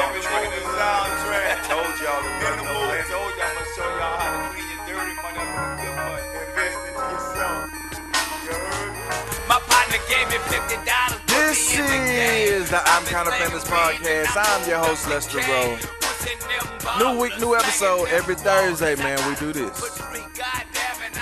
I told y'all to run the whole. I told y'all I'm gonna show y'all how to clean your dirty money up from your money. Invest into yourself. You heard me? My partner gave me $50. This is the I'm Kinda Famous podcast. I'm your host, Lester Rowe. New week, new episode every Thursday, man. We do this.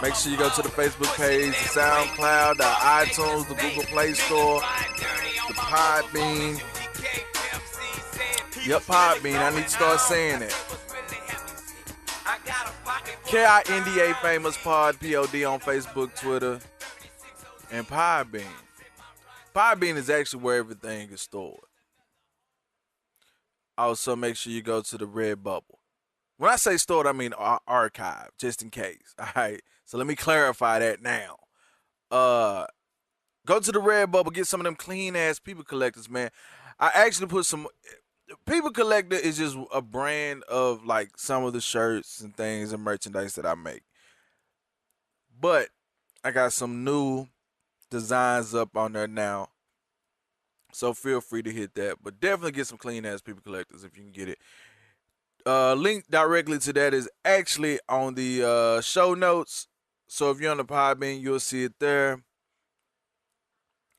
Make sure you go to the Facebook page, the SoundCloud, the iTunes, the Google Play Store, the Podbean. Yep, Podbean. I need to start saying it. KINDA Famous Pod, POD on Facebook, Twitter, and Podbean. Podbean is actually where everything is stored. Also, make sure you go to the Red Bubble. When I say stored, I mean archive, just in case. All right. So let me clarify that now. Go to the Red Bubble, get some of them clean ass People Collectors, man. I actually put some. People Collector is just a brand of like some of the shirts and things and merchandise that I make. But I got some new designs up on there now. So feel free to hit that. But definitely get some clean ass People Collectors if you can get it. Link directly to that is actually on the show notes. So if you're on the Podbean, you'll see it there.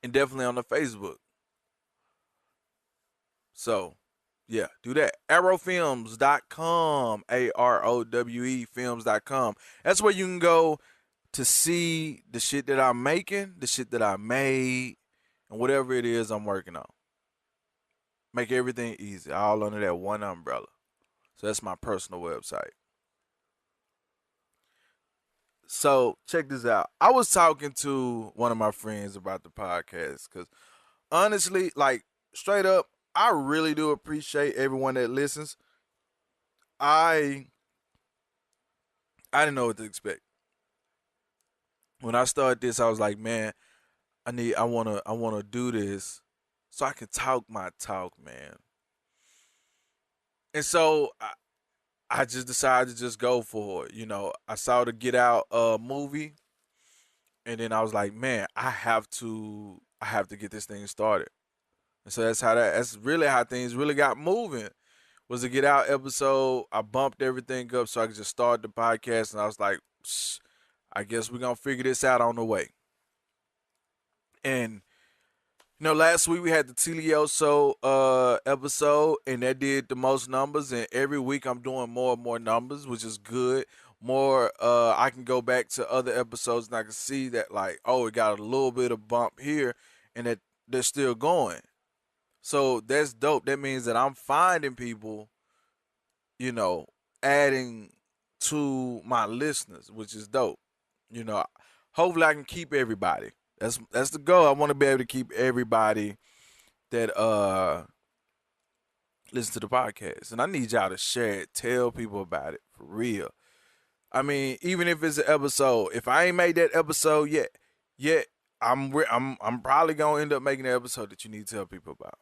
And definitely on the Facebook. So, yeah, do that. Arrowfilms.com. AROWE films.com. That's where you can go to see the shit that I'm making, the shit that I made, and whatever it is I'm working on. Make everything easy, all under that one umbrella. So that's my personal website. So check this out. I was talking to one of my friends about the podcast because honestly, like straight up, I really do appreciate everyone that listens. I didn't know what to expect. When I started this, I was like, man, I wanna do this so I can talk my talk, man. And so I just decided to just go for it. You know, I saw the Get Out movie, and then I was like, man, I have to get this thing started. And so that's really how things really got moving. Was the Get Out episode. I bumped everything up so I could just start the podcast, and I was like, I guess we're gonna figure this out on the way. And you know, last week we had the Telioso episode, and that did the most numbers. And every week I'm doing more and more numbers, which is good. More, I can go back to other episodes and I can see that, like, oh, it got a little bit of bump here, and that they're still going. So that's dope. That means that I'm finding people, you know, adding to my listeners, which is dope. You know, hopefully I can keep everybody. That's the goal. I want to be able to keep everybody that listen to the podcast. And I need y'all to share it. Tell people about it for real. I mean, even if it's an episode, if I ain't made that episode yet, I'm probably gonna end up making an episode that you need to tell people about.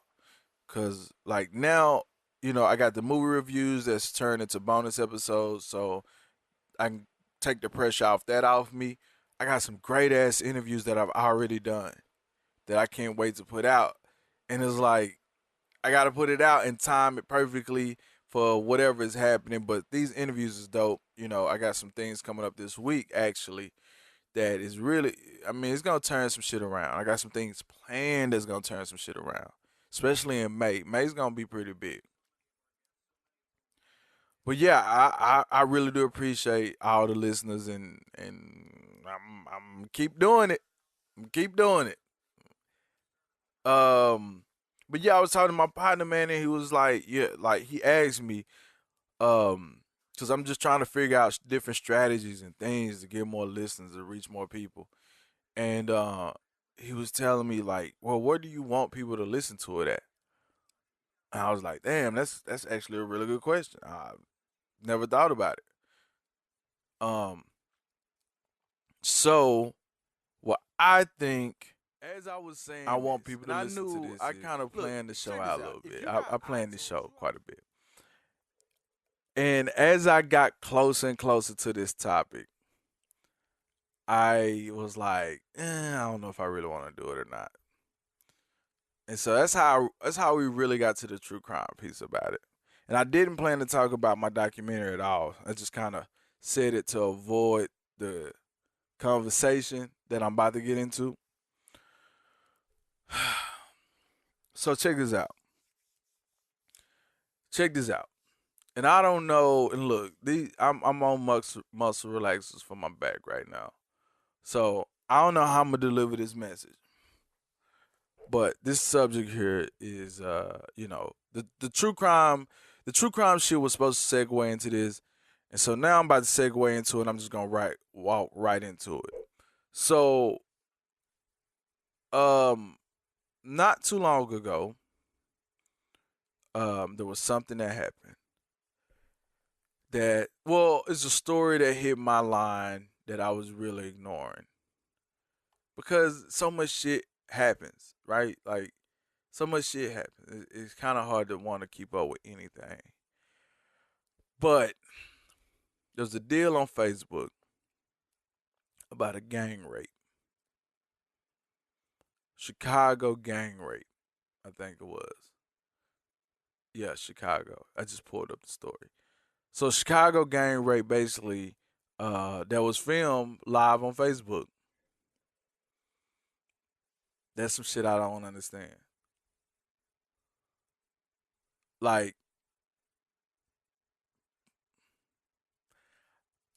Cause like now, you know, I got the movie reviews that's turned into bonus episodes, so I can take the pressure off me. I got some great ass interviews that I've already done that I can't wait to put out. And it's like I gotta put it out and time it perfectly for whatever is happening. But these interviews is dope. You know, I got some things coming up this week actually that is really, I mean, it's gonna turn some shit around. I got some things planned that's gonna turn some shit around. Especially in May. May's gonna be pretty big. But yeah, I really do appreciate all the listeners, and I'm keep doing it. Keep doing it. Um, but yeah, I was talking to my partner, man, and he was like, yeah, like he asked me, because I'm just trying to figure out different strategies and things to get more listeners to reach more people. And he was telling me like, well, where do you want people to listen to it at? And I was like, damn, that's actually a really good question. I never thought about it. Um, so what I think, as I was saying, I want people to listen to this. I kind of planned the show out a little bit. I planned the show quite a bit. And as I got closer and closer to this topic, I was like, I don't know if I really want to do it or not. And so that's how we really got to the true crime piece about it. And I didn't plan to talk about my documentary at all. I just kind of said it to avoid the conversation that I'm about to get into. So check this out. Check this out. And I don't know. And look, I'm on muscle relaxers for my back right now. So I don't know how I'm gonna deliver this message. But this subject here is the true crime shit was supposed to segue into this. And so now I'm about to segue into it. I'm just gonna walk right into it. So um not too long ago, there was something that happened that, well, it's a story that hit my line that I was really ignoring. Because so much shit happens, right? Like so much shit happens. It's kind of hard to want to keep up with anything. But there's a deal on Facebook about a gang rape, Chicago gang rape. I think it was. Yeah, Chicago. I just pulled up the story. So Chicago gang rape, basically, that was filmed live on Facebook. That's some shit I don't understand. Like,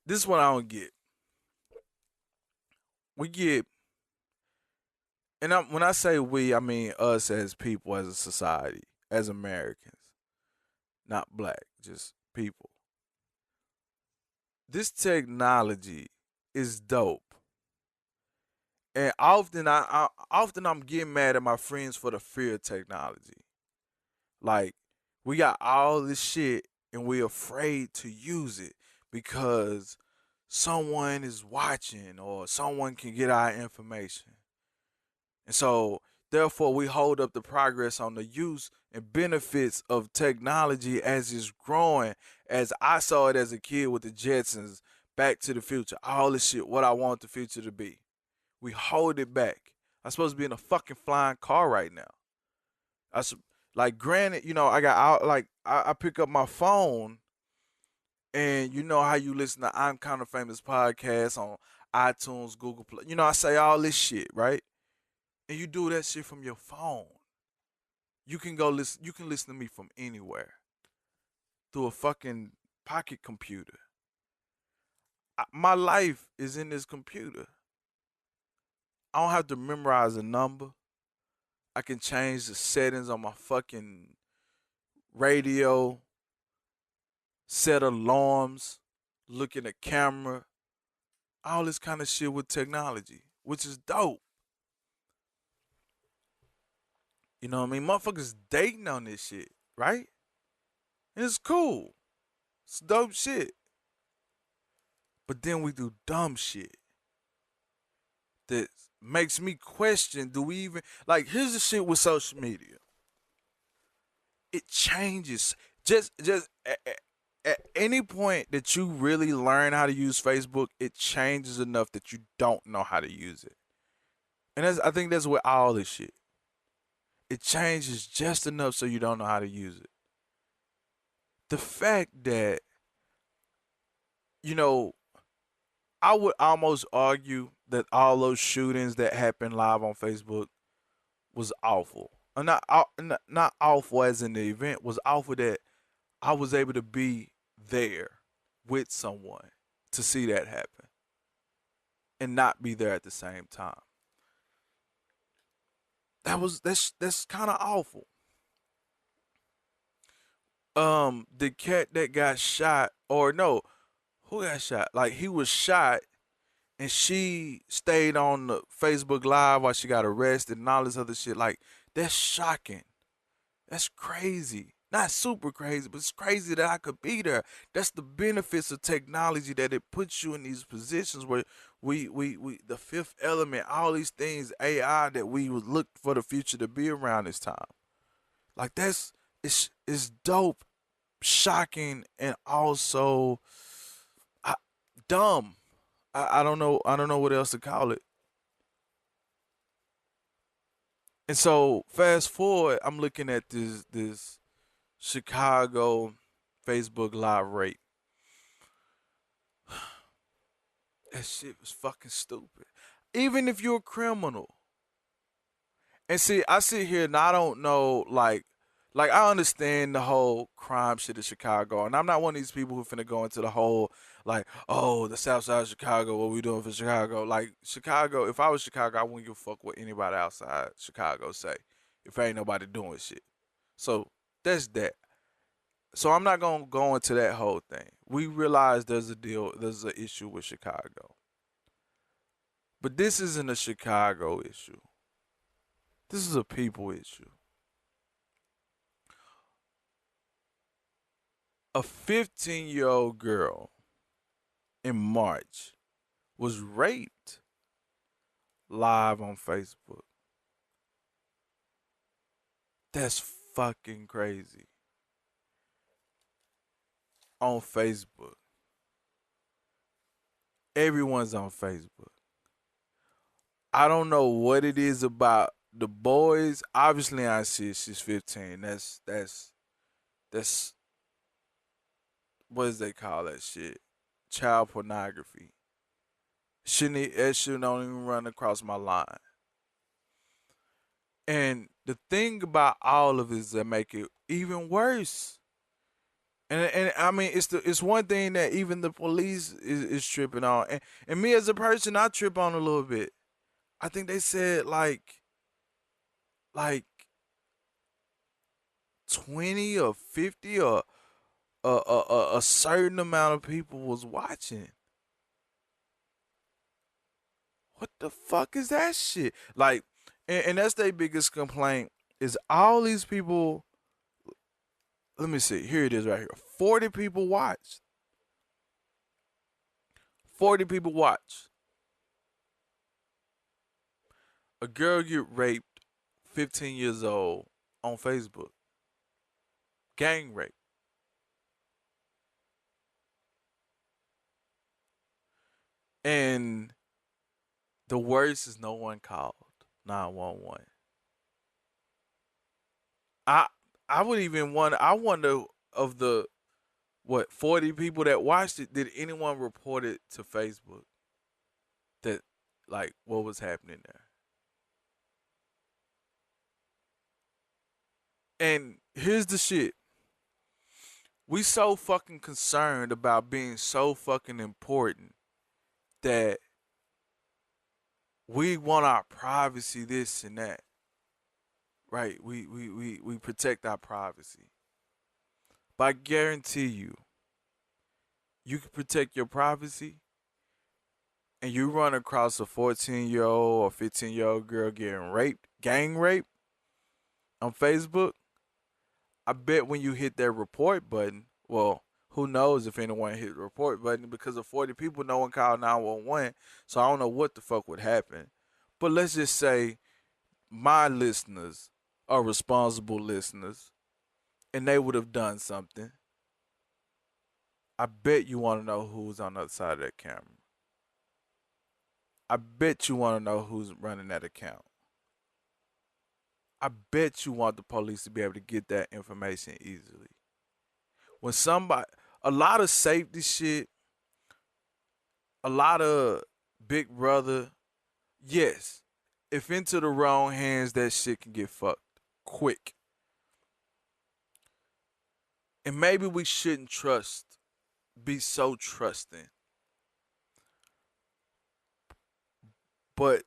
this is what I don't get. We get, and when I say we, I mean us as people, as a society, as Americans, not black, just people. This technology is dope, and often I'm getting mad at my friends for the fear of technology. Like, we got all this shit, and we're afraid to use it because someone is watching or someone can get our information. And so, therefore, we hold up the progress on the use and benefits of technology as it's growing, as I saw it as a kid with the Jetsons, Back to the Future, all this shit, what I want the future to be. We hold it back. I'm supposed to be in a fucking flying car right now. I like, granted, I got out, like, I pick up my phone, and you know how you listen to I'm Kind of Famous podcast on iTunes, Google Play. I say all this shit, right? And you do that shit from your phone. You can go listen. You can listen to me from anywhere through a fucking pocket computer. My life is in this computer. I don't have to memorize a number. I can change the settings on my fucking radio, set alarms, look in the camera, all this kind of shit with technology, which is dope. You know what I mean? Motherfuckers dating on this shit, right? And it's cool. It's dope shit. But then we do dumb shit that makes me question, do we even, like, here's the shit with social media. It changes. Just at any point that you really learn how to use Facebook, it changes enough that you don't know how to use it. And I think that's with all this shit. It changes just enough so you don't know how to use it. The fact that, you know, I would almost argue that all those shootings that happened live on Facebook was awful. Not awful as in the event, was awful that I was able to be there with someone to see that happen and not be there at the same time. That's kind of awful. The cat that got shot, or no, who got shot? Like, he was shot, and she stayed on the Facebook Live while she got arrested and all this other shit. Like, that's shocking. That's crazy. Not super crazy, but it's crazy that I could be there. That's the benefits of technology, that it puts you in these positions where we the fifth element, all these things, AI, that we would look for the future to be around this time. Like, it's dope, shocking, and also dumb. I don't know what else to call it. And so fast forward, I'm looking at this Chicago Facebook live rate. That shit was fucking stupid. Even if you're a criminal. And see, I sit here and I don't know, like I understand the whole crime shit in Chicago, and I'm not one of these people who finna go into the whole like, oh, the South Side of Chicago, what we doing for Chicago? Like Chicago, if I was Chicago, I wouldn't give a fuck what anybody outside Chicago say, if ain't nobody doing shit. So that's that. So I'm not gonna go into that whole thing. We realize there's an issue with Chicago, but this isn't a Chicago issue. This is a people issue. A 15-year-old girl in March was raped live on Facebook. That's fucking crazy. On Facebook. Everyone's on Facebook. I don't know what it is about the boys. Obviously, I see she's 15. That's what does they call that shit? Child pornography. That shit don't even run across my line. And the thing about all of this that make it even worse. And I mean it's one thing that even the police is tripping on. And me as a person I trip on a little bit. I think they said like 20 or 50 or a certain amount of people was watching. What the fuck is that shit? Like and that's their biggest complaint is all these people. Let me see. Here it is right here. 40 people watched. 40 people watched. A girl get raped, 15 years old, on Facebook. Gang rape. And the worst is no one called 911. I I would even wonder. I wonder of the what 40 people that watched it. Did anyone report it to Facebook that like what was happening there? And here's the shit. We so fucking concerned about being so fucking important that we want our privacy, this and that. Right? We protect our privacy. But I guarantee you, you can protect your privacy and you run across a 14-year-old or 15-year-old girl getting raped, gang raped on Facebook. I bet when you hit that report button, well, who knows if anyone hit the report button because of 40 people, no one called 911. So I don't know what the fuck would happen. But let's just say my listeners are responsible listeners and they would have done something. I bet you want to know who's on the other side of that camera. I bet you want to know who's running that account. I bet you want the police to be able to get that information easily. When somebody, a lot of safety shit, a lot of Big Brother, yes, if into the wrong hands, that shit can get fucked quick. And maybe we shouldn't be so trusting. But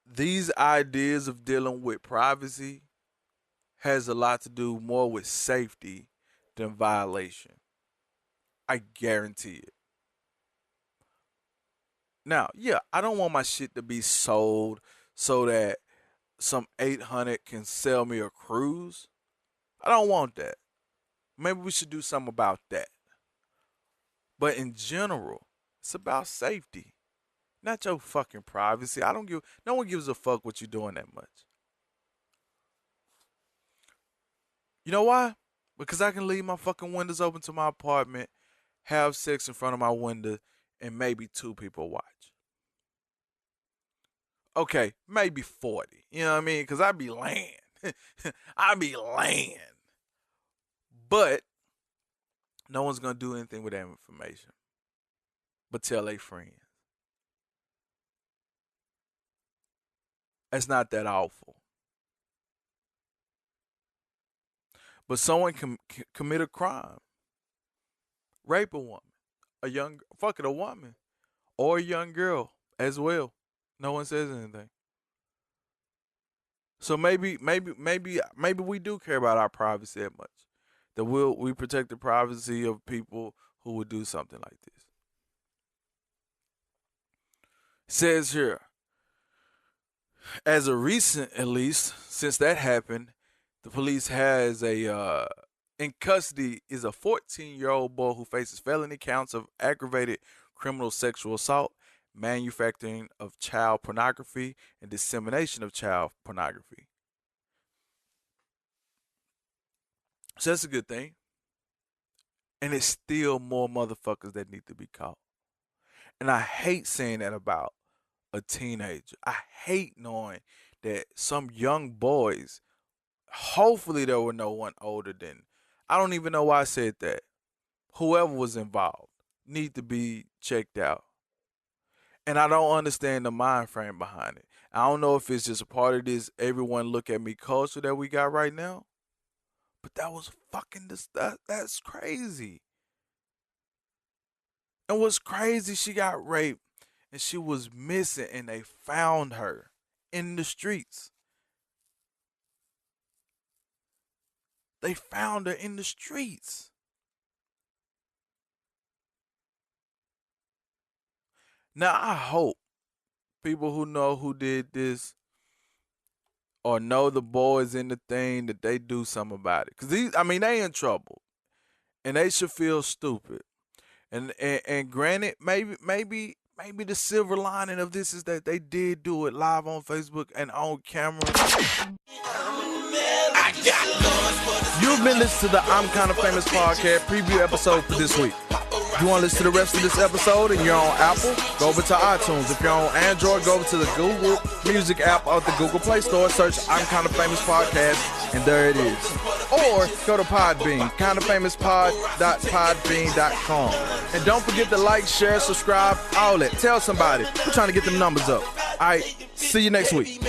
these ideas of dealing with privacy has a lot to do more with safety than violation. I guarantee it. Now, yeah, I don't want my shit to be sold so that some 800 can sell me a cruise. I don't want that. Maybe we should do something about that. But in general, it's about safety, not your fucking privacy. I don't give. No one gives a fuck what you're doing that much. You know why? Because I can leave my fucking windows open to my apartment, have sex in front of my window, and maybe two people watch. Okay, maybe 40. You know what I mean? Because I be laying. I be laying. But no one's going to do anything with that information but tell their friends. It's not that awful. But someone can commit a crime, rape a woman, a woman, or a young girl as well. No one says anything. So maybe we do care about our privacy that much, that we protect the privacy of people who would do something like this. It says here, as a recent, at least since that happened, the police has in custody is a 14-year-old boy who faces felony counts of aggravated criminal sexual assault, manufacturing of child pornography, and dissemination of child pornography. So that's a good thing. And it's still more motherfuckers that need to be caught. And I hate saying that about a teenager. I hate knowing that some young boys, hopefully there were no one older than, I don't even know why I said that. Whoever was involved need to be checked out. And I don't understand the mind frame behind it. I don't know if it's just a part of this everyone look at me culture that we got right now. But that was fucking that's crazy. And what's crazy, she got raped and she was missing and they found her in the streets. They found her in the streets. Now I hope people who know who did this or know the boys in the thing that they do something about it. Cause they in trouble. And they should feel stupid. And granted, maybe the silver lining of this is that they did do it live on Facebook and on camera. You've been listening to the I'm Kinda Famous podcast preview episode for this week. If you want to listen to the rest of this episode and you're on Apple, go over to iTunes. If you're on Android, go over to the Google Music app or the Google Play Store, search I'm Kinda Famous Podcast, and there it is. Or go to Podbean, kindafamouspod.podbean.com. And don't forget to like, share, subscribe, all that. Tell somebody. We're trying to get them numbers up. All right, see you next week.